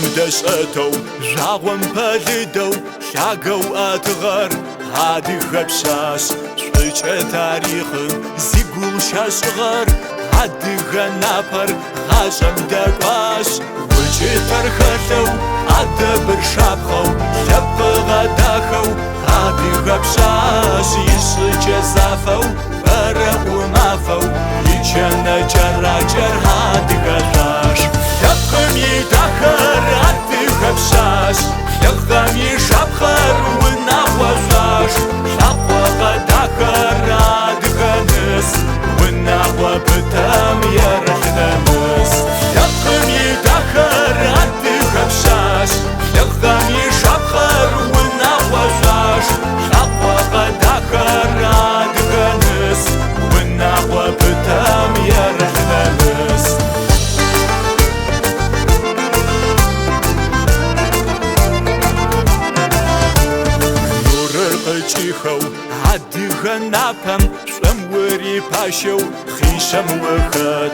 دشأتو جاغم بالدو لاغو أتغر هادي خبشاش شويش تاريخ زيقول شاشغر هادي غنابر هاجم دقاش وجي ترخلو أدبر شابخو لبغا داخو هادي خبشاش يشي جزافو برق ومافو يجن جراجر هادي غلاش لبغم يداخر هادي خبشاش لبغم يشابخر وناوزاش لبغا غداخر هادي غنس وناوا بتام يرحنمس لبغم يداخر هادي خبشاش لبغم يشابخر وناوزاش لبغا غداخر هادي غنس وناوا بتام يرحنمس قچيخو عدي غنابم شموري باشو خيشم وخد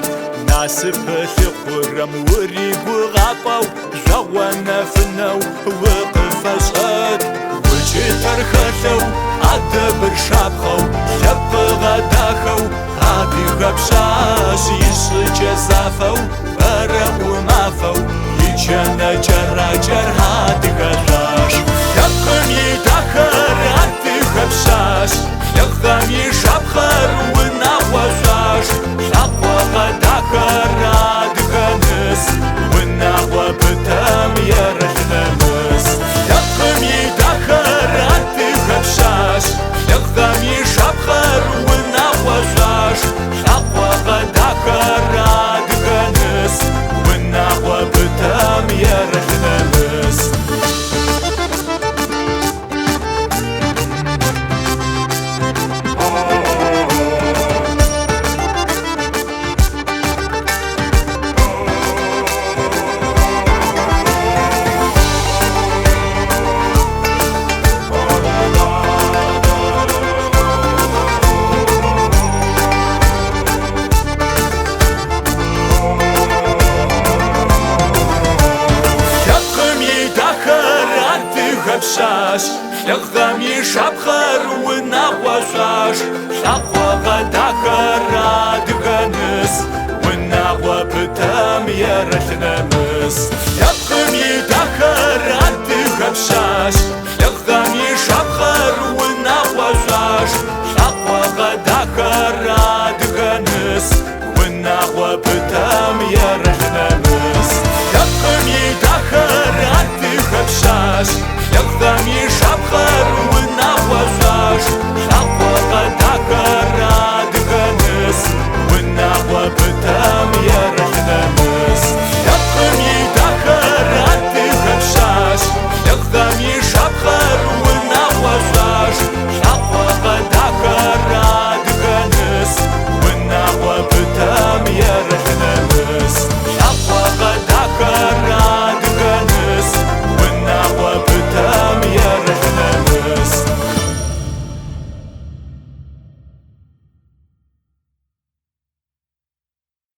ناسب ثقرم وري بغابو جوانا فنو وقف أشهد وجي ترخلو أدبر شابخو لبغا داخو هادي غبشاش يشي جزافو برق ومافو يجانا جراجر هادي غلاش لبغم يداخر هادي خبشاش لبغم يشابخر وناوزاش لبغا غداخر هادي غنس وناوا بتام يرحنمس لبغم يداخر هادي خبشاش لبغم يشابخر وناوزاش لبغا غداخر هادي غنس وناوا بتام يرحنمس خبشاش لبغم يشابخر وناوزاش لبغا غداخر هادي غنس وناوا بتام يرحنمس